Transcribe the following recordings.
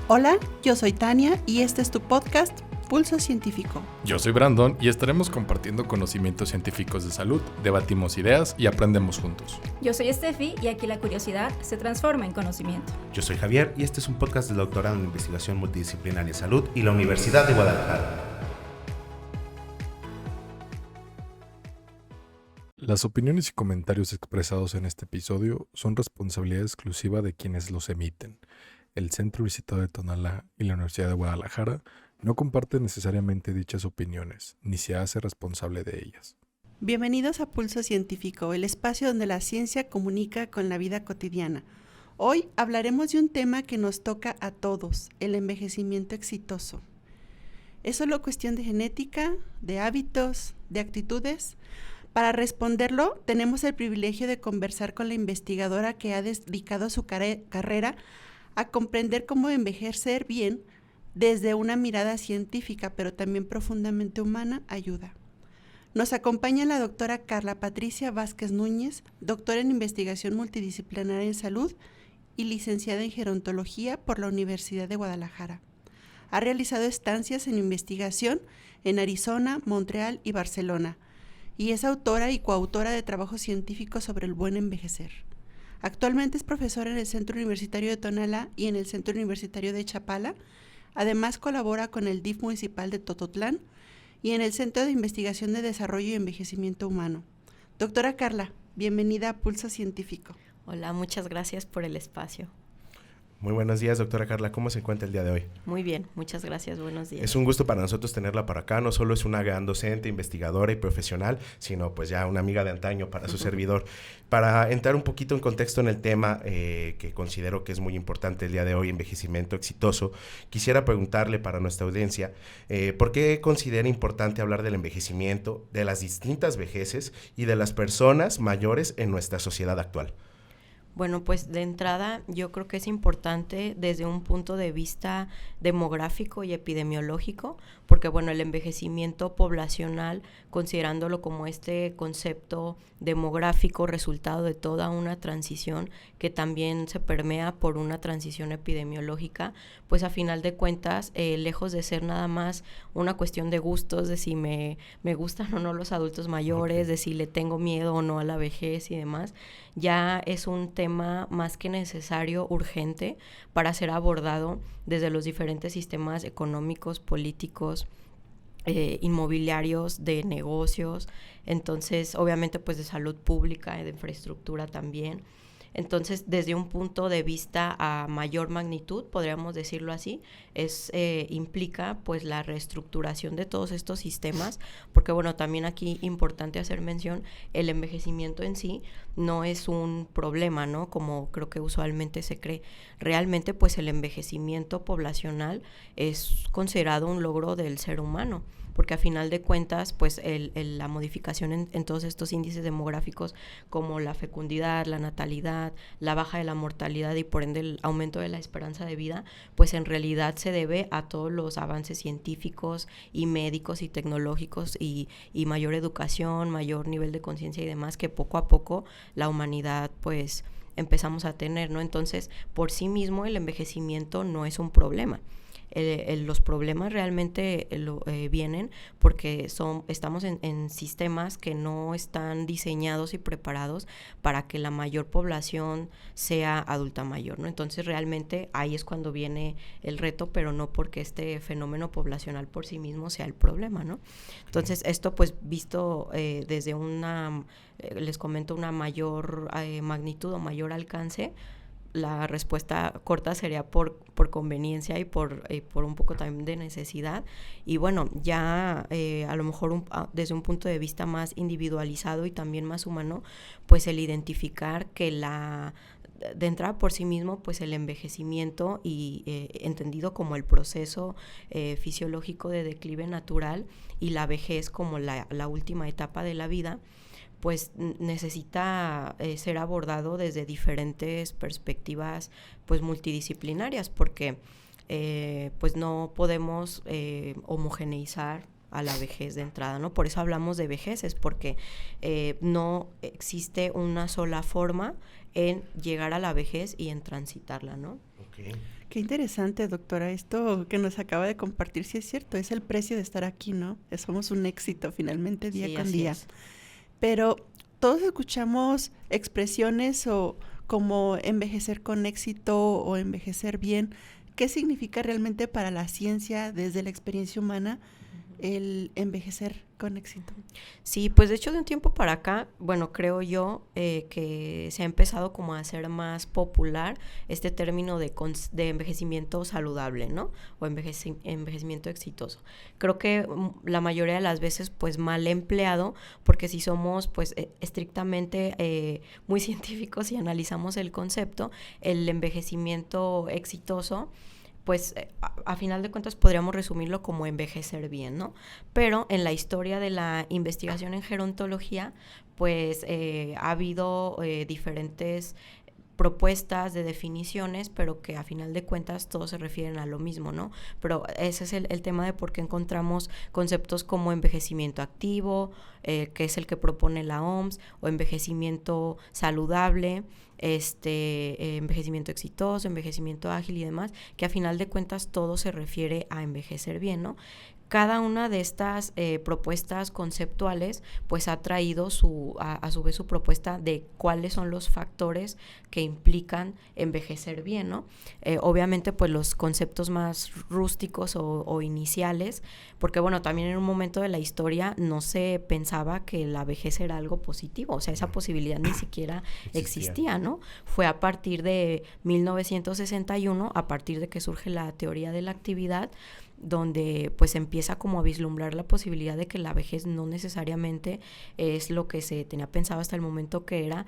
Hola, yo soy Tania y este es tu podcast Pulso Científico. Yo soy Brandon y estaremos compartiendo conocimientos científicos de salud, debatimos ideas y aprendemos juntos. Yo soy Steffi y aquí la curiosidad se transforma en conocimiento. Yo soy Javier y este es un podcast del Doctorado en Investigación Multidisciplinaria en Salud y la Universidad de Guadalajara. Las opiniones y comentarios expresados en este episodio son responsabilidad exclusiva de quienes los emiten. El Centro Universitario de Tonalá y la Universidad de Guadalajara no comparten necesariamente dichas opiniones, ni se hace responsable de ellas. Bienvenidos a Pulso Científico, el espacio donde la ciencia comunica con la vida cotidiana. Hoy hablaremos de un tema que nos toca a todos, el envejecimiento exitoso. ¿Es solo cuestión de genética, de hábitos, de actitudes? Para responderlo, tenemos el privilegio de conversar con la investigadora que ha dedicado su carrera a comprender cómo envejecer bien desde una mirada científica, pero también profundamente humana, ayuda. Nos acompaña la doctora Carla Patricia Vázquez Núñez, doctora en investigación multidisciplinaria en salud y licenciada en gerontología por la Universidad de Guadalajara. Ha realizado estancias en investigación en Arizona, Montreal y Barcelona, y es autora y coautora de trabajos científicos sobre el buen envejecer. Actualmente es profesora en el Centro Universitario de Tonalá y en el Centro Universitario de Chapala. Además colabora con el DIF municipal de Tototlán y en el Centro de Investigación de Desarrollo y Envejecimiento Humano. Doctora Carla, bienvenida a Pulso Científico. Hola, muchas gracias por el espacio. Muy buenos días, doctora Carla. ¿Cómo se encuentra el día de hoy? Muy bien, muchas gracias. Buenos días. Es un gusto para nosotros tenerla por acá. No solo es una gran docente, investigadora y profesional, sino pues ya una amiga de antaño para su servidor. Para entrar un poquito en contexto en el tema que considero que es muy importante el día de hoy, envejecimiento exitoso, quisiera preguntarle para nuestra audiencia, ¿por qué considera importante hablar del envejecimiento, de las distintas vejeces y de las personas mayores en nuestra sociedad actual? Bueno, pues de entrada yo creo que es importante desde un punto de vista demográfico y epidemiológico, porque bueno, el envejecimiento poblacional, considerándolo como este concepto demográfico, resultado de toda una transición que también se permea por una transición epidemiológica, pues a final de cuentas, lejos de ser nada más una cuestión de gustos, de si me gustan o no los adultos mayores, de si le tengo miedo o no a la vejez y demás, ya es un tema más que necesario, urgente, para ser abordado desde los diferentes sistemas económicos, políticos, inmobiliarios, de negocios, entonces obviamente pues de salud pública, de infraestructura también. Entonces, desde un punto de vista a mayor magnitud, podríamos decirlo así, implica pues la reestructuración de todos estos sistemas, porque bueno, también aquí importante hacer mención, el envejecimiento en sí no es un problema, ¿no? Como creo que usualmente se cree. Realmente pues el envejecimiento poblacional es considerado un logro del ser humano, porque a final de cuentas, pues la modificación en todos estos índices demográficos como la fecundidad, la natalidad, la baja de la mortalidad y por ende el aumento de la esperanza de vida, pues en realidad se debe a todos los avances científicos y médicos y tecnológicos y mayor educación, mayor nivel de conciencia y demás que poco a poco la humanidad pues empezamos a tener, ¿no? Entonces, por sí mismo el envejecimiento no es un problema. Los problemas realmente vienen porque estamos en sistemas que no están diseñados y preparados para que la mayor población sea adulta mayor, ¿no? Entonces realmente ahí es cuando viene el reto, pero no porque este fenómeno poblacional por sí mismo sea el problema, ¿no? Entonces esto pues visto desde les comento una mayor magnitud o mayor alcance, la respuesta corta sería por conveniencia y por un poco también de necesidad. Y bueno, ya a lo mejor desde un punto de vista más individualizado y también más humano, pues el identificar que de entrada por sí mismo, pues el envejecimiento y entendido como el proceso fisiológico de declive natural y la vejez como la última etapa de la vida, pues necesita ser abordado desde diferentes perspectivas pues multidisciplinarias, porque pues no podemos homogeneizar a la vejez de entrada, ¿no? Por eso hablamos de vejeces, porque no existe una sola forma en llegar a la vejez y en transitarla, ¿no? Okay. Qué interesante, doctora. Esto que nos acaba de compartir, sí es cierto, es el precio de estar aquí, ¿no? Somos un éxito finalmente día Sí, con así día. es. Pero todos escuchamos expresiones o como envejecer con éxito o envejecer bien. ¿Qué significa realmente para la ciencia desde la experiencia humana el envejecer con éxito? Sí, pues de hecho de un tiempo para acá, bueno, creo yo que se ha empezado como a hacer más popular este término de envejecimiento saludable, ¿no? O envejecimiento exitoso. Creo que la mayoría de las veces pues mal empleado, porque si somos pues estrictamente muy científicos y analizamos el concepto, el envejecimiento exitoso pues a final de cuentas podríamos resumirlo como envejecer bien, ¿no? Pero en la historia de la investigación en gerontología, pues ha habido diferentes propuestas de definiciones, pero que a final de cuentas todos se refieren a lo mismo, ¿no? Pero ese es el tema de por qué encontramos conceptos como envejecimiento activo, que es el que propone la OMS, o envejecimiento saludable, envejecimiento exitoso, envejecimiento ágil y demás, que a final de cuentas todo se refiere a envejecer bien, ¿no? Cada una de estas propuestas conceptuales pues ha traído a su vez su propuesta de cuáles son los factores que implican envejecer bien, ¿no? Obviamente pues los conceptos más rústicos o iniciales, porque bueno, también en un momento de la historia no se pensaba que la vejez era algo positivo, o sea, esa posibilidad ni siquiera existía, ¿no? Fue a partir de 1961, a partir de que surge la teoría de la actividad, donde pues empieza como a vislumbrar la posibilidad de que la vejez no necesariamente es lo que se tenía pensado hasta el momento, que era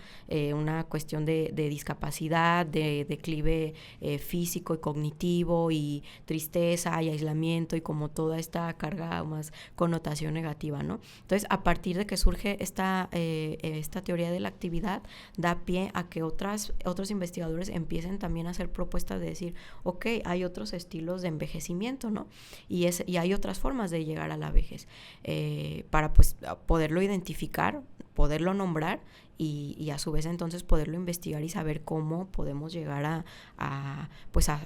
una cuestión de discapacidad, de declive físico y cognitivo y tristeza y aislamiento y como toda esta carga o más connotación negativa, ¿no? Entonces, a partir de que surge esta teoría de la actividad, da pie a que otros investigadores empiecen también a hacer propuestas de decir, ok, hay otros estilos de envejecimiento, ¿no? Y hay otras formas de llegar a la vejez para pues poderlo identificar, poderlo nombrar y a su vez entonces poderlo investigar y saber cómo podemos llegar a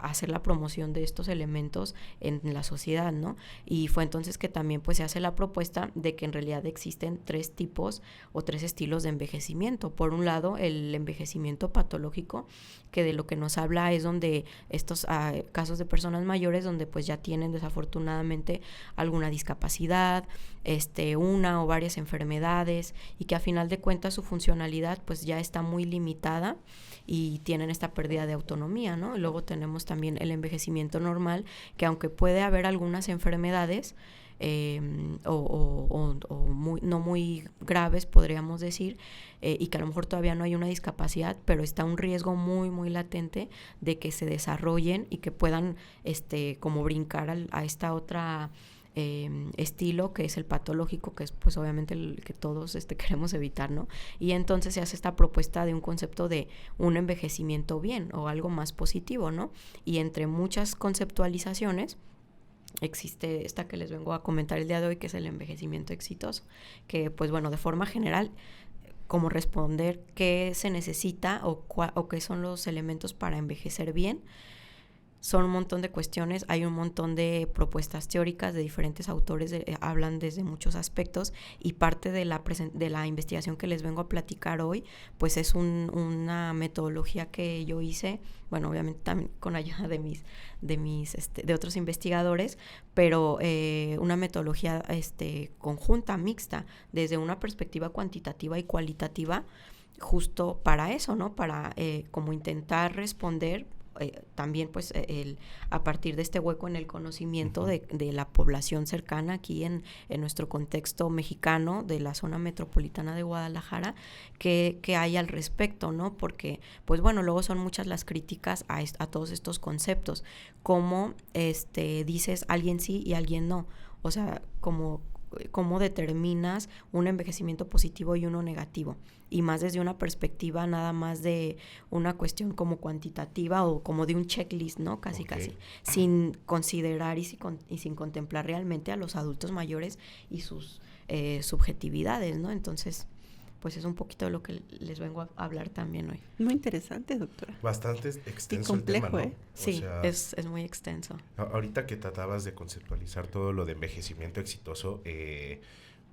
hacer la promoción de estos elementos en la sociedad, ¿no? Y fue entonces que también pues se hace la propuesta de que en realidad existen 3 tipos o 3 estilos de envejecimiento. Por un lado, el envejecimiento patológico, que de lo que nos habla es donde estos casos de personas mayores donde pues ya tienen desafortunadamente alguna discapacidad, una o varias enfermedades y que a final de cuentas su funcionalidad pues ya está muy limitada y tienen esta pérdida de autonomía, ¿no? Luego tenemos también el envejecimiento normal, que aunque puede haber algunas enfermedades no muy graves, podríamos decir, y que a lo mejor todavía no hay una discapacidad, pero está un riesgo muy, muy latente de que se desarrollen y que puedan como brincar a esta otra estilo, que es el patológico, que es pues obviamente el que todos queremos evitar, ¿no? Y entonces se hace esta propuesta de un concepto de un envejecimiento bien o algo más positivo, ¿no? Y entre muchas conceptualizaciones existe esta que les vengo a comentar el día de hoy, que es el envejecimiento exitoso, que pues bueno, de forma general, como responder qué se necesita o qué son los elementos para envejecer bien. Son un montón de cuestiones, hay un montón de propuestas teóricas de diferentes autores, hablan desde muchos aspectos, y parte de la investigación que les vengo a platicar hoy, pues es una metodología que yo hice, bueno, obviamente también con ayuda de otros investigadores, pero una metodología conjunta, mixta, desde una perspectiva cuantitativa y cualitativa, justo para eso, ¿no? Para como intentar responder también pues a partir de este hueco en el conocimiento de la población cercana aquí en nuestro contexto mexicano de la zona metropolitana de Guadalajara, que hay al respecto, ¿no? Porque pues bueno, luego son muchas las críticas a todos estos conceptos, como dices alguien sí y alguien no, o sea, cómo determinas un envejecimiento positivo y uno negativo, y más desde una perspectiva nada más de una cuestión como cuantitativa o como de un checklist, ¿no? Casi, sin considerar y sin contemplar realmente a los adultos mayores y sus subjetividades, ¿no? Entonces, pues es un poquito de lo que les vengo a hablar también hoy. Muy interesante, doctora. Bastante extenso y complejo, el tema, ¿no? Sí, O sea, es muy extenso. Ahorita que tratabas de conceptualizar todo lo de envejecimiento exitoso,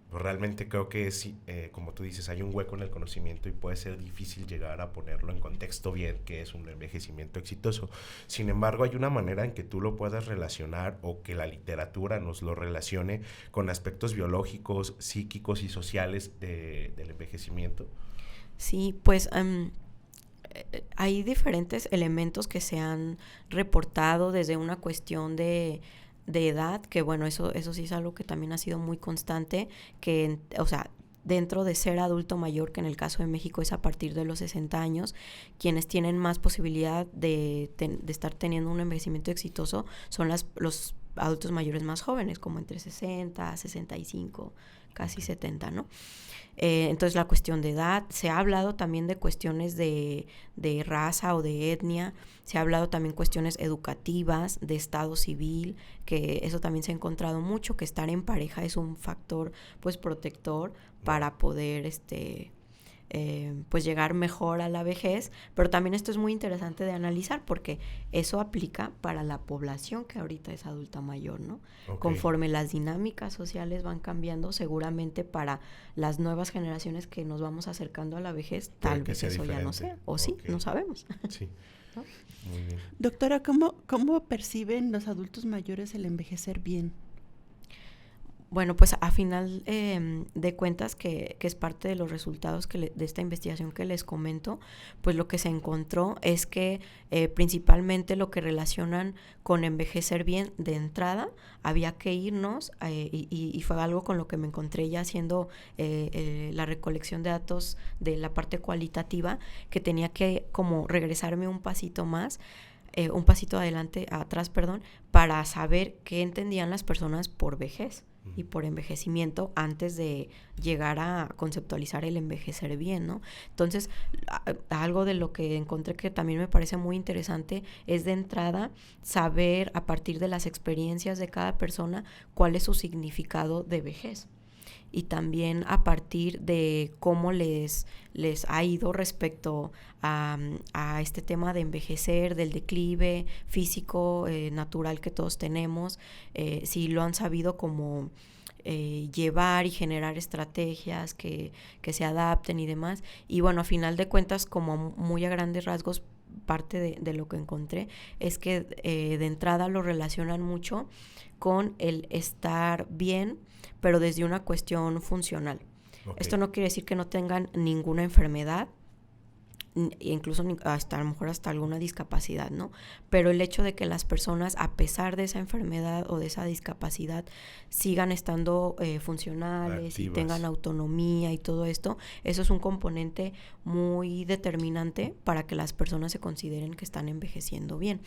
pues realmente creo que sí, como tú dices, hay un hueco en el conocimiento y puede ser difícil llegar a ponerlo en contexto bien qué es un envejecimiento exitoso. Sin embargo, hay una manera en que tú lo puedas relacionar o que la literatura nos lo relacione con aspectos biológicos, psíquicos y sociales del envejecimiento. Sí, pues hay diferentes elementos que se han reportado desde una cuestión de edad, que bueno, eso sí es algo que también ha sido muy constante, que, o sea, dentro de ser adulto mayor, que en el caso de México es a partir de los 60 años, quienes tienen más posibilidad de estar teniendo un envejecimiento exitoso son los adultos mayores más jóvenes, como entre 60, 65, casi 70, ¿no? Entonces la cuestión de edad, se ha hablado también de cuestiones de raza o de etnia, se ha hablado también cuestiones educativas, de estado civil, que eso también se ha encontrado mucho, que estar en pareja es un factor pues protector para poder pues llegar mejor a la vejez, pero también esto es muy interesante de analizar porque eso aplica para la población que ahorita es adulta mayor, ¿no? Okay. Conforme las dinámicas sociales van cambiando, seguramente para las nuevas generaciones que nos vamos acercando a la vejez, tal vez eso diferente. Ya no sea, o sí, no sabemos. Sí, ¿no? Muy bien. Doctora, ¿cómo perciben los adultos mayores el envejecer bien? Bueno, pues a final de cuentas, que es parte de los resultados de esta investigación que les comento, pues lo que se encontró es que principalmente lo que relacionan con envejecer bien de entrada, había que irnos, y fue algo con lo que me encontré ya haciendo la recolección de datos de la parte cualitativa, que tenía que como regresarme un pasito atrás, para saber qué entendían las personas por vejez y por envejecimiento antes de llegar a conceptualizar el envejecer bien, ¿no? Entonces, algo de lo que encontré que también me parece muy interesante es de entrada saber a partir de las experiencias de cada persona cuál es su significado de vejez. Y también a partir de cómo les ha ido respecto a este tema de envejecer, del declive físico, natural que todos tenemos, si lo han sabido como llevar y generar estrategias que se adapten y demás. Y bueno, a final de cuentas, como muy a grandes rasgos, parte de lo que encontré es que de entrada lo relacionan mucho con el estar bien, pero desde una cuestión funcional. Okay. Esto no quiere decir que no tengan ninguna enfermedad, incluso hasta a lo mejor hasta alguna discapacidad, ¿no? Pero el hecho de que las personas, a pesar de esa enfermedad o de esa discapacidad, sigan estando funcionales, activas, y tengan autonomía y todo esto, eso es un componente muy determinante para que las personas se consideren que están envejeciendo bien.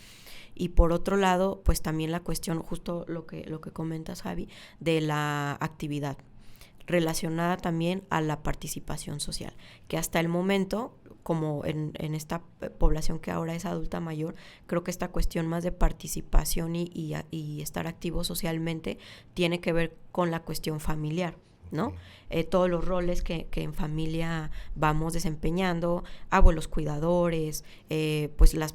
Y por otro lado, pues también la cuestión, justo lo que comentas, Javi, de la actividad, relacionada también a la participación social, que hasta el momento, como en esta población que ahora es adulta mayor, creo que esta cuestión más de participación y estar activo socialmente tiene que ver con la cuestión familiar, ¿no? Todos los roles que en familia vamos desempeñando, abuelos cuidadores, pues las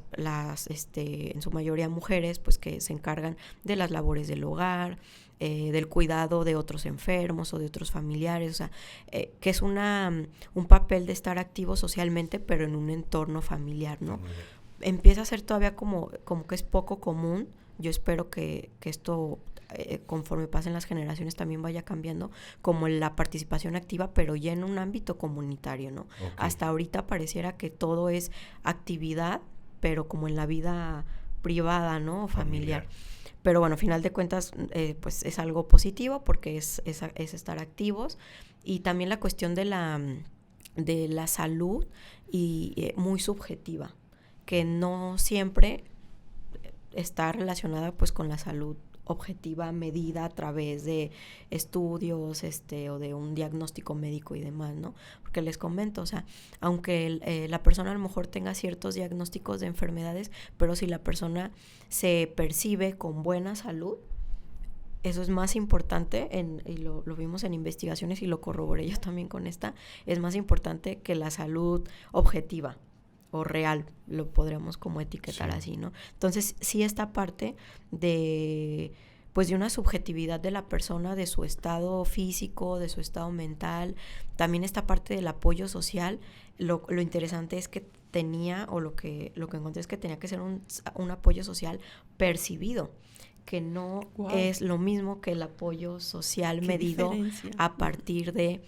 en su mayoría mujeres, pues que se encargan de las labores del hogar, del cuidado de otros enfermos o de otros familiares, o sea, que es un papel de estar activo socialmente, pero en un entorno familiar, ¿no? Empieza a ser todavía como que es poco común. Yo espero que esto, conforme pasen las generaciones, también vaya cambiando, como la participación activa, pero ya en un ámbito comunitario, ¿no? Okay. Hasta ahorita pareciera que todo es actividad, pero como en la vida privada, ¿no? Familiar. Pero bueno, a final de cuentas, pues es algo positivo porque es estar activos. Y también la cuestión de la salud y muy subjetiva, que no siempre está relacionada pues con la salud objetiva medida a través de estudios o de un diagnóstico médico y demás, ¿no? Porque les comento, o sea, aunque la persona a lo mejor tenga ciertos diagnósticos de enfermedades, pero si la persona se percibe con buena salud, eso es más importante, y lo vimos en investigaciones y lo corroboré yo también con esta, es más importante que la salud objetiva o real, lo podríamos como etiquetar así, ¿no? Entonces, sí, esta parte de una subjetividad de la persona, de su estado físico, de su estado mental, también esta parte del apoyo social, lo interesante es que tenía, o lo que encontré es que tenía que ser un apoyo social percibido, que no es lo mismo que el apoyo social medido a partir de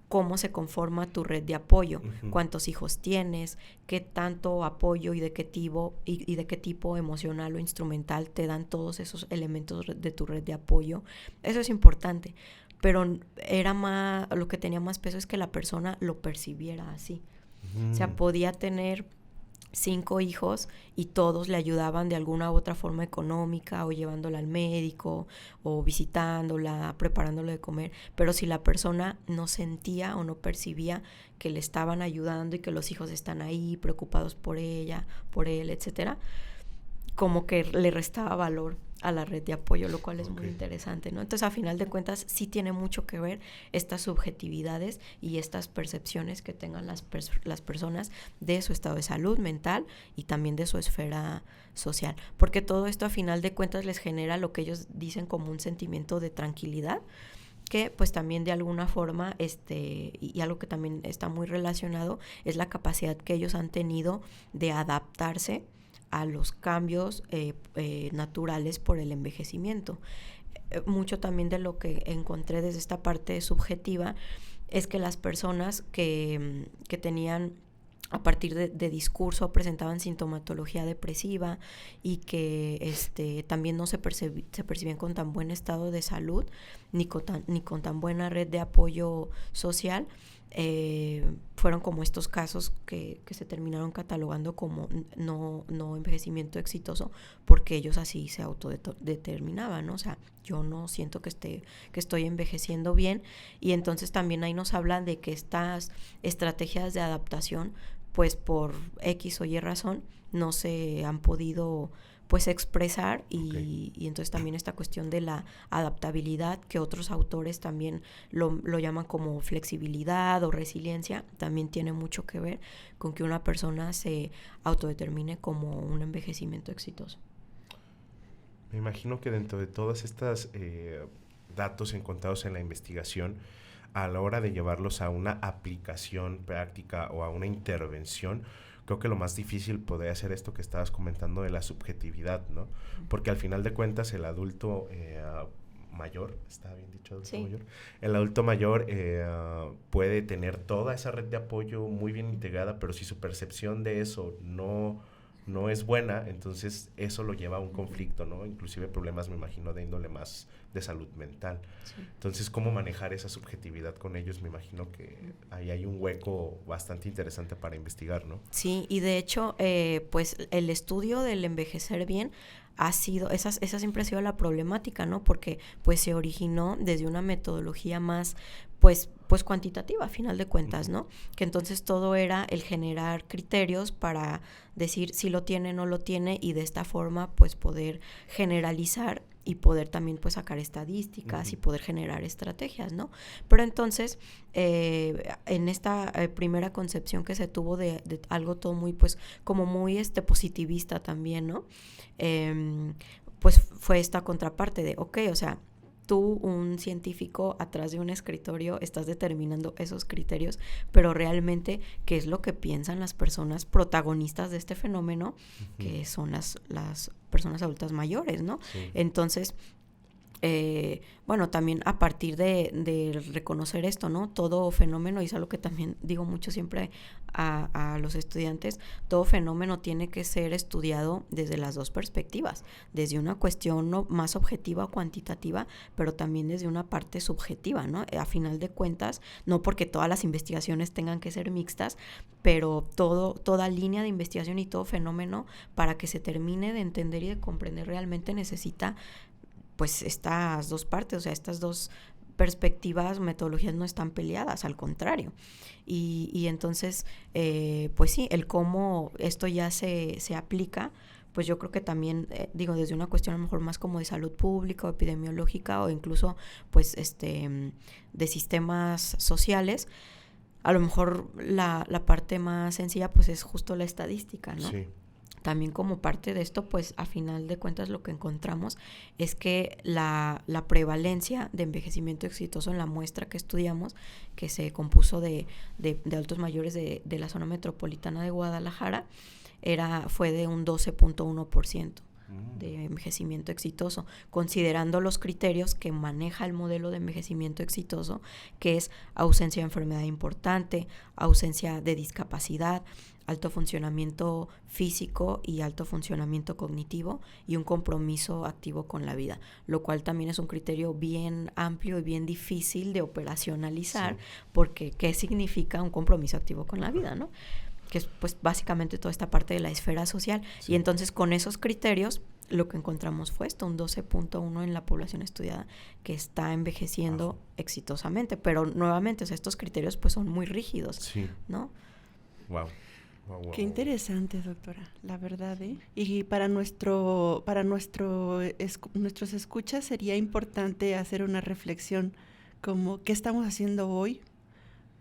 cómo se conforma tu red de apoyo, cuántos hijos tienes, qué tanto apoyo y de qué tipo emocional o instrumental te dan todos esos elementos de tu red de apoyo. Eso es importante, pero lo que tenía más peso es que la persona lo percibiera así. O sea, podía tener 5 hijos y todos le ayudaban de alguna u otra forma económica, o llevándola al médico, o visitándola, preparándole de comer, pero si la persona no sentía o no percibía que le estaban ayudando y que los hijos están ahí preocupados por ella, por él, etcétera, como que le restaba valor a la red de apoyo, lo cual es muy interesante, ¿no? Entonces, a final de cuentas, sí tiene mucho que ver estas subjetividades y estas percepciones que tengan las personas de su estado de salud mental y también de su esfera social, porque todo esto, a final de cuentas, les genera lo que ellos dicen como un sentimiento de tranquilidad, que pues también de alguna forma, y algo que también está muy relacionado, es la capacidad que ellos han tenido de adaptarse a los cambios naturales por el envejecimiento. Mucho también de lo que encontré desde esta parte subjetiva es que las personas que tenían, a partir de discurso, presentaban sintomatología depresiva y que también no se percibían con tan buen estado de salud ni con tan buena red de apoyo social, fueron como estos casos que se terminaron catalogando como no envejecimiento exitoso, porque ellos así se autodeterminaban, ¿no? O sea, yo no siento que estoy envejeciendo bien, y entonces también ahí nos hablan de que estas estrategias de adaptación, pues por X o Y razón, no se han podido pues expresar, y entonces también esta cuestión de la adaptabilidad, que otros autores también lo llaman como flexibilidad o resiliencia, también tiene mucho que ver con que una persona se autodetermine como un envejecimiento exitoso. Me imagino que dentro de todas estas datos encontrados en la investigación, a la hora de llevarlos a una aplicación práctica o a una intervención, creo que lo más difícil podría ser esto que estabas comentando de la subjetividad, ¿no? Porque al final de cuentas el adulto mayor, ¿está bien dicho adulto mayor? El adulto mayor puede tener toda esa red de apoyo muy bien integrada, pero si su percepción de eso no es buena, entonces eso lo lleva a un conflicto, ¿no? Inclusive problemas, me imagino, de índole más de salud mental. Sí. Entonces, ¿cómo manejar esa subjetividad con ellos? Me imagino que ahí hay un hueco bastante interesante para investigar, ¿no? Sí, y de hecho, pues el estudio del envejecer bien ha sido, esa siempre ha sido la problemática, ¿no? Porque pues se originó desde una metodología más pues cuantitativa, a final de cuentas, ¿no? Que entonces todo era el generar criterios para decir si lo tiene o no lo tiene, y de esta forma pues poder generalizar y poder también pues sacar estadísticas y poder generar estrategias, ¿no? Pero entonces, en esta primera concepción que se tuvo de algo todo muy pues como muy positivista también, ¿no? Pues fue esta contraparte de, o sea, tú, un científico atrás de un escritorio, estás determinando esos criterios, pero realmente, ¿qué es lo que piensan las personas protagonistas de este fenómeno? Que son las personas adultas mayores, ¿no? Sí. Entonces, bueno, también a partir de reconocer esto, ¿no? Todo fenómeno, y es algo que también digo mucho siempre a los estudiantes, todo fenómeno tiene que ser estudiado desde las dos perspectivas, desde una cuestión no más objetiva o cuantitativa, pero también desde una parte subjetiva, ¿no? A final de cuentas, no porque todas las investigaciones tengan que ser mixtas, pero toda línea de investigación y todo fenómeno, para que se termine de entender y de comprender realmente, necesita pues estas dos partes, o sea, estas dos perspectivas, metodologías no están peleadas, al contrario. Y entonces, pues sí, el cómo esto ya se aplica, pues yo creo que también, desde una cuestión a lo mejor más como de salud pública o epidemiológica o incluso pues de sistemas sociales, a lo mejor la parte más sencilla pues es justo la estadística, ¿no? Sí. También como parte de esto, pues a final de cuentas lo que encontramos es que la prevalencia de envejecimiento exitoso en la muestra que estudiamos, que se compuso de adultos mayores de la zona metropolitana de Guadalajara, fue de un 12.1% de envejecimiento exitoso, considerando los criterios que maneja el modelo de envejecimiento exitoso, que es ausencia de enfermedad importante, ausencia de discapacidad, alto funcionamiento físico y alto funcionamiento cognitivo y un compromiso activo con la vida, lo cual también es un criterio bien amplio y bien difícil de operacionalizar, porque ¿qué significa un compromiso activo con la vida, no? Que es pues básicamente toda esta parte de la esfera social. Sí. Y entonces con esos criterios lo que encontramos fue esto, un 12.1 en la población estudiada que está envejeciendo exitosamente, pero nuevamente, o sea, estos criterios pues son muy rígidos, sí, ¿no? Wow. Qué interesante, doctora, la verdad, ¿eh? Y para nuestros escuchas sería importante hacer una reflexión como qué estamos haciendo hoy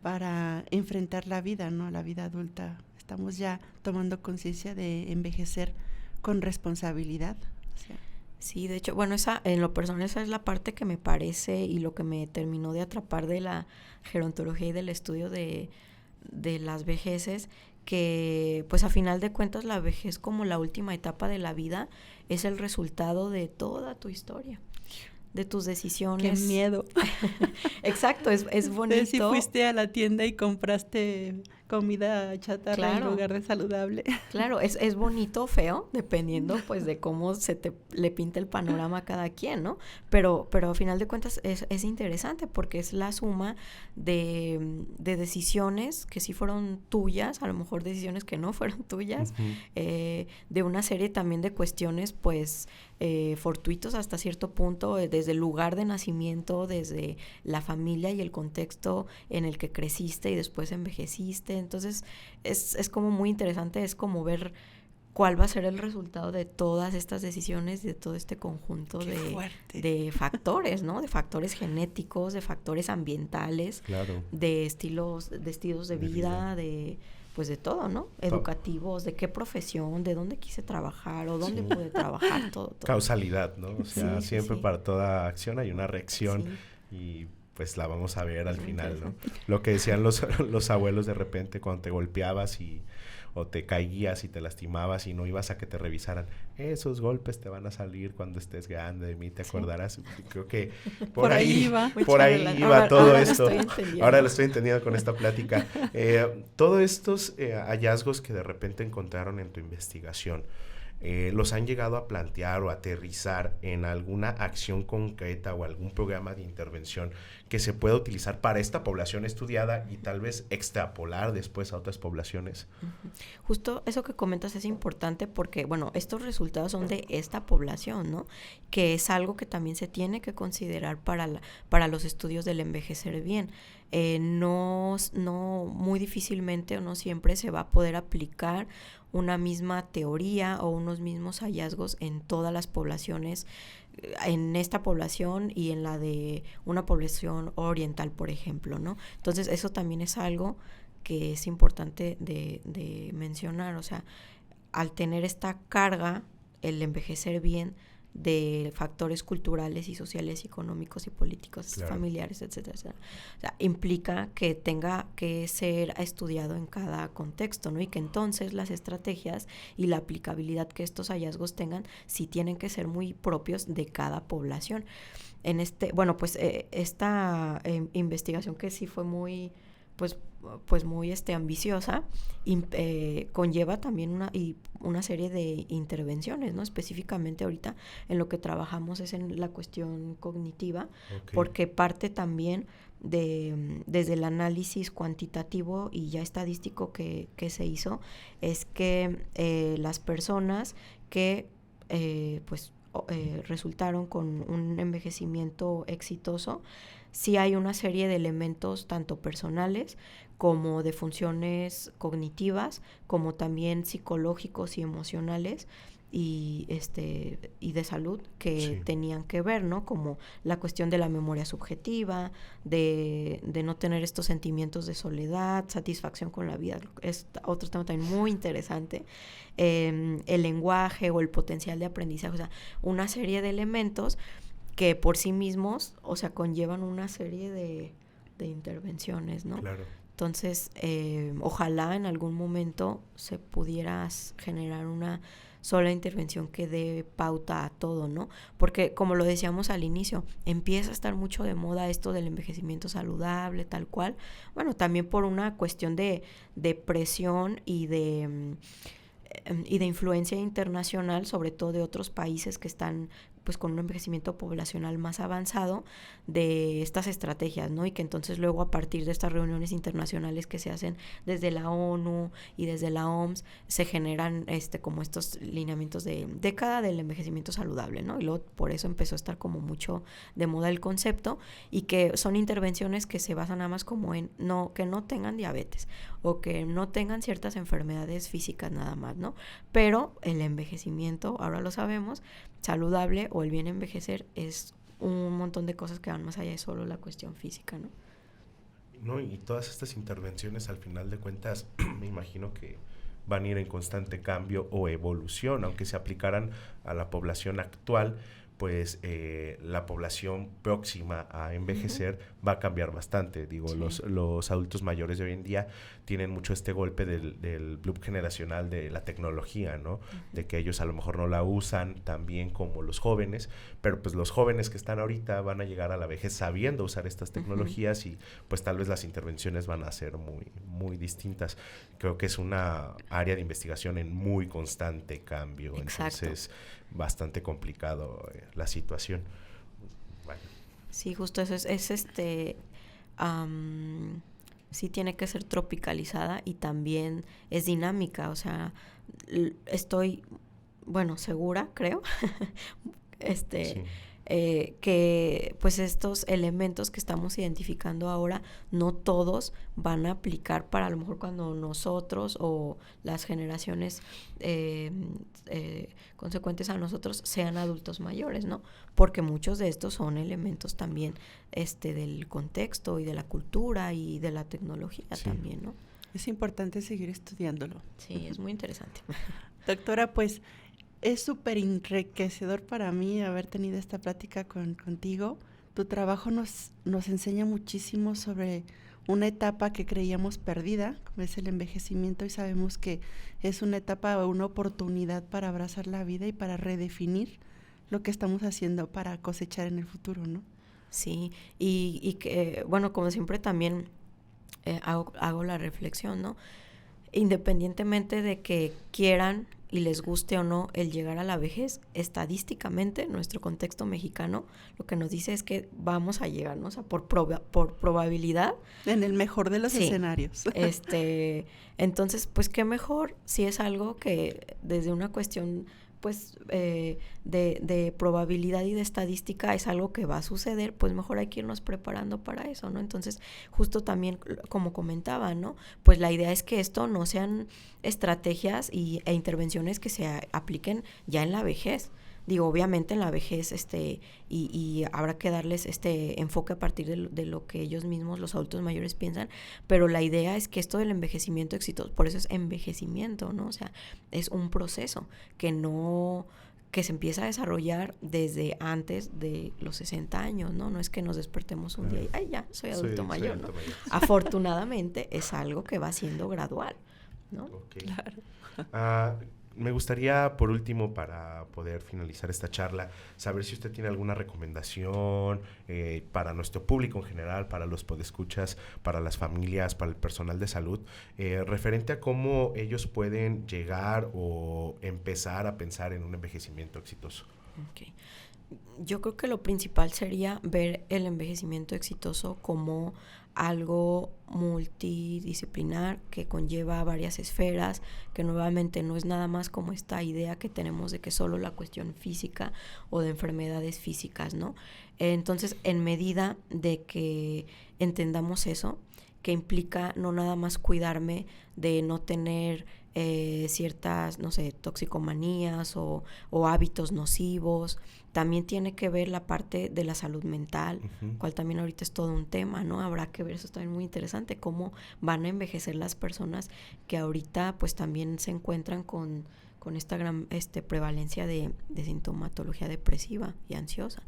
para enfrentar la vida, ¿no? La vida adulta. Estamos ya tomando conciencia de envejecer con responsabilidad. O sea. Sí, de hecho, bueno, en lo personal esa es la parte que me parece y lo que me terminó de atrapar de la gerontología y del estudio de las vejeces, que pues a final de cuentas la vejez como la última etapa de la vida es el resultado de toda tu historia, de tus decisiones. ¡Qué miedo! Exacto, es bonito. Si fuiste a la tienda y compraste comida chatarra en lugar de saludable. Claro, es bonito o feo, dependiendo pues de cómo le pinta el panorama a cada quien, ¿no? Pero a final de cuentas es interesante porque es la suma de decisiones que sí fueron tuyas, a lo mejor decisiones que no fueron tuyas, de una serie también de cuestiones pues fortuitos hasta cierto punto, desde el lugar de nacimiento, desde la familia y el contexto en el que creciste y después envejeciste. Entonces es como muy interesante, es como ver cuál va a ser el resultado de todas estas decisiones, de todo este conjunto de factores, ¿no? De factores genéticos, de factores ambientales, claro, de estilos de vida, de pues de todo, ¿no? Educativos, de qué profesión, de dónde quise trabajar o dónde pude trabajar, todo. Causalidad, ¿no? O sea, siempre para toda acción hay una reacción y pues la vamos a ver al final, ¿no? Lo que decían los abuelos de repente cuando te golpeabas o te caías y te lastimabas y no ibas a que te revisaran. Esos golpes te van a salir cuando estés grande, de mí te acordarás. Creo que por ahí iba todo esto. Ahora lo estoy entendiendo con esta plática. Todos estos hallazgos que de repente encontraron en tu investigación, ¿los han llegado a plantear o aterrizar en alguna acción concreta o algún programa de intervención que se pueda utilizar para esta población estudiada y tal vez extrapolar después a otras poblaciones? Justo eso que comentas es importante porque, bueno, estos resultados son de esta población, ¿no? Que es algo que también se tiene que considerar para los estudios del envejecer bien. No muy difícilmente o no siempre se va a poder aplicar una misma teoría o unos mismos hallazgos en todas las poblaciones, en esta población y en la de una población oriental, por ejemplo, ¿no? Entonces, eso también es algo que es importante de mencionar. O sea, al tener esta carga, el envejecer bien, de factores culturales y sociales, y económicos y políticos, claro, familiares, etcétera, etcétera. O sea, implica que tenga que ser estudiado en cada contexto, ¿no? Y que entonces las estrategias y la aplicabilidad que estos hallazgos tengan sí tienen que ser muy propios de cada población. En esta investigación que sí fue muy pues muy ambiciosa, conlleva también una serie de intervenciones, ¿no? Específicamente ahorita en lo que trabajamos es en la cuestión cognitiva, porque parte también desde el análisis cuantitativo y ya estadístico que se hizo, es que las personas que resultaron con un envejecimiento exitoso, sí hay una serie de elementos tanto personales como de funciones cognitivas, como también psicológicos y emocionales, y de salud que Sí. tenían que ver, ¿no? Como la cuestión de la memoria subjetiva, de no tener estos sentimientos de soledad, satisfacción con la vida, es otro tema también muy interesante, el lenguaje o el potencial de aprendizaje, o sea, una serie de elementos que por sí mismos, o sea, conllevan una serie de intervenciones, ¿no? Claro. Entonces, ojalá en algún momento se pudiera generar una sola intervención que dé pauta a todo, ¿no? Porque, como lo decíamos al inicio, empieza a estar mucho de moda esto del envejecimiento saludable, tal cual. Bueno, también por una cuestión de presión y de influencia internacional, sobre todo de otros países que están pues con un envejecimiento poblacional más avanzado, de estas estrategias, ¿no? Y que entonces luego a partir de estas reuniones internacionales que se hacen desde la ONU y desde la OMS se generan como estos lineamientos de década del envejecimiento saludable, ¿no? Y luego por eso empezó a estar como mucho de moda el concepto, y que son intervenciones que se basan nada más como en que no tengan diabetes o que no tengan ciertas enfermedades físicas nada más, ¿no? Pero el envejecimiento, ahora lo sabemos, saludable o el bien envejecer es un montón de cosas que van más allá de solo la cuestión física, ¿no? No, y todas estas intervenciones al final de cuentas me imagino que van a ir en constante cambio o evolución, aunque se aplicaran a la población actual, pues la población próxima a envejecer va a cambiar bastante. Digo, Sí. los adultos mayores de hoy en día tienen mucho este golpe del bloop generacional de la tecnología, ¿no? De que ellos a lo mejor no la usan tan bien como los jóvenes, pero pues los jóvenes que están ahorita van a llegar a la vejez sabiendo usar estas tecnologías y pues tal vez las intervenciones van a ser muy, muy distintas. Creo que es una área de investigación en muy constante cambio. Exacto. Entonces, bastante complicado la situación. Bueno. Sí, justo eso sí tiene que ser tropicalizada y también es dinámica, o sea, estoy, bueno, segura, creo, Sí. que pues estos elementos que estamos identificando ahora, no todos van a aplicar para a lo mejor cuando nosotros o las generaciones consecuentes a nosotros sean adultos mayores, ¿no? Porque muchos de estos son elementos también del contexto y de la cultura y de la tecnología también, ¿no? Es importante seguir estudiándolo. Sí, es muy interesante. Doctora, pues es súper enriquecedor para mí haber tenido esta plática contigo. Tu trabajo nos enseña muchísimo sobre una etapa que creíamos perdida, como es el envejecimiento, y sabemos que es una etapa o una oportunidad para abrazar la vida y para redefinir lo que estamos haciendo para cosechar en el futuro, ¿no? Sí, y que, bueno, como siempre también hago la reflexión, ¿no? Independientemente de que quieran y les guste o no el llegar a la vejez, estadísticamente nuestro contexto mexicano lo que nos dice es que vamos a llegar, ¿no? O sea, por probabilidad. En el mejor de los escenarios. Entonces, pues qué mejor si es algo que desde una cuestión pues de probabilidad y de estadística es algo que va a suceder, pues mejor hay que irnos preparando para eso, ¿no? Entonces, justo también, como comentaba, ¿no? Pues la idea es que esto no sean estrategias e intervenciones que se apliquen ya en la vejez. Digo, obviamente en la vejez y habrá que darles este enfoque a partir de lo que ellos mismos, los adultos mayores, piensan, pero la idea es que esto del envejecimiento exitoso, por eso es envejecimiento, ¿no? O sea, es un proceso que se empieza a desarrollar desde antes de los 60 años, ¿no? No es que nos despertemos un día y, ya, soy adulto mayor, ¿no? Afortunadamente es algo que va siendo gradual, ¿no? Okay. Claro. Me gustaría, por último, para poder finalizar esta charla, saber si usted tiene alguna recomendación para nuestro público en general, para los podescuchas, para las familias, para el personal de salud, referente a cómo ellos pueden llegar o empezar a pensar en un envejecimiento exitoso. Okay. Yo creo que lo principal sería ver el envejecimiento exitoso como algo multidisciplinar que conlleva varias esferas, que nuevamente no es nada más como esta idea que tenemos de que solo la cuestión física o de enfermedades físicas, ¿no? Entonces, en medida de que entendamos eso que implica no nada más cuidarme de no tener ciertas, no sé, toxicomanías o hábitos nocivos. También tiene que ver la parte de la salud mental, cual también ahorita es todo un tema, ¿no? Habrá que ver, eso es también muy interesante, cómo van a envejecer las personas que ahorita pues también se encuentran con esta gran prevalencia de sintomatología depresiva y ansiosa.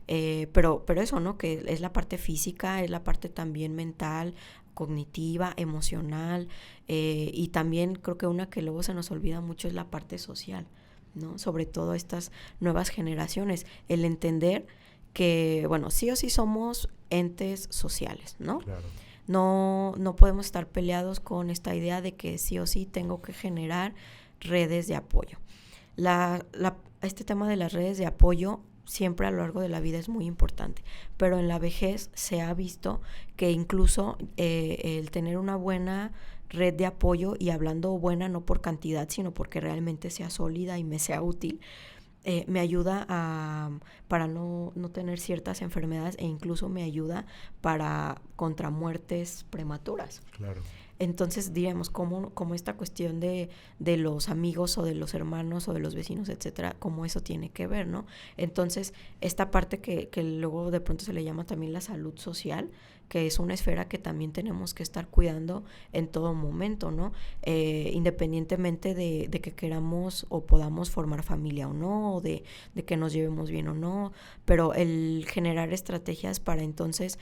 Pero eso, ¿no? Que es la parte física, es la parte también mental, cognitiva, emocional, y también creo que una que luego se nos olvida mucho es la parte social, ¿no? Sobre todo estas nuevas generaciones, el entender que, bueno, sí o sí somos entes sociales, ¿no? Claro. No podemos estar peleados con esta idea de que sí o sí tengo que generar redes de apoyo. Este tema de las redes de apoyo siempre a lo largo de la vida es muy importante, pero en la vejez se ha visto que incluso el tener una buena red de apoyo, y hablando buena no por cantidad, sino porque realmente sea sólida y me sea útil, me ayuda para no tener ciertas enfermedades, e incluso me ayuda contra muertes prematuras. Claro. Entonces, diríamos, como esta cuestión de los amigos o de los hermanos o de los vecinos, etcétera, como eso tiene que ver, ¿no? Entonces, esta parte que luego de pronto se le llama también la salud social, que es una esfera que también tenemos que estar cuidando en todo momento, ¿no? Independientemente de que queramos o podamos formar familia o no, o de que nos llevemos bien o no, pero el generar estrategias para entonces,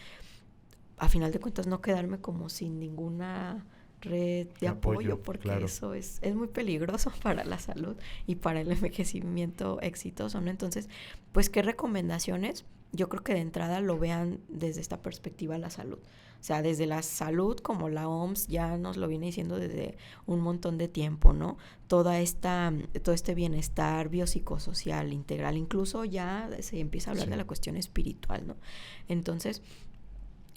a final de cuentas, no quedarme como sin ninguna red de apoyo, porque claro, eso es muy peligroso para la salud y para el envejecimiento exitoso, ¿no? Entonces, pues, ¿qué recomendaciones? Yo creo que de entrada lo vean desde esta perspectiva la salud. O sea, desde la salud, como la OMS ya nos lo viene diciendo desde un montón de tiempo, ¿no? Todo este bienestar biopsicosocial integral, incluso ya se empieza a hablar de la cuestión espiritual, ¿no? Entonces,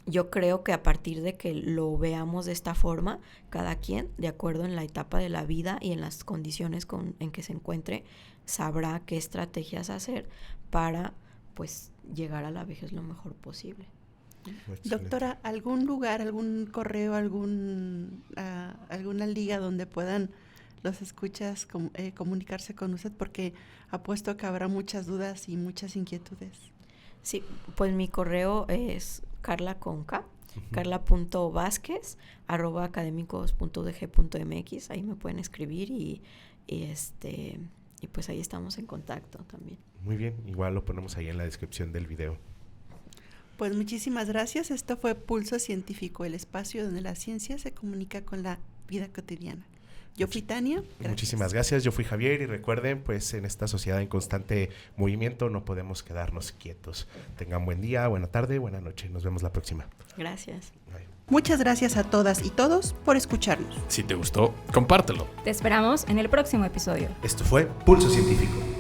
yo creo que a partir de que lo veamos de esta forma, cada quien, de acuerdo en la etapa de la vida y en las condiciones en que se encuentre, sabrá qué estrategias hacer para, pues, llegar a la vejez lo mejor posible. Excelente. Doctora, ¿algún lugar, algún correo, alguna liga donde puedan los escuchas comunicarse con usted? Porque apuesto que habrá muchas dudas y muchas inquietudes. Sí, pues mi correo es Carla con K, carla.vasquez@academicos.udg.mx. Ahí me pueden escribir y pues ahí estamos en contacto también. Muy bien, igual lo ponemos ahí en la descripción del video. Pues muchísimas gracias. Esto fue Pulso Científico, el espacio donde la ciencia se comunica con la vida cotidiana. Yo fui Tania. Gracias. Muchísimas gracias. Yo fui Javier, y recuerden, pues en esta sociedad en constante movimiento no podemos quedarnos quietos. Tengan buen día, buena tarde, buena noche. Nos vemos la próxima. Gracias. Bye. Muchas gracias a todas y todos por escucharnos. Si te gustó, compártelo. Te esperamos en el próximo episodio. Esto fue Pulso Científico.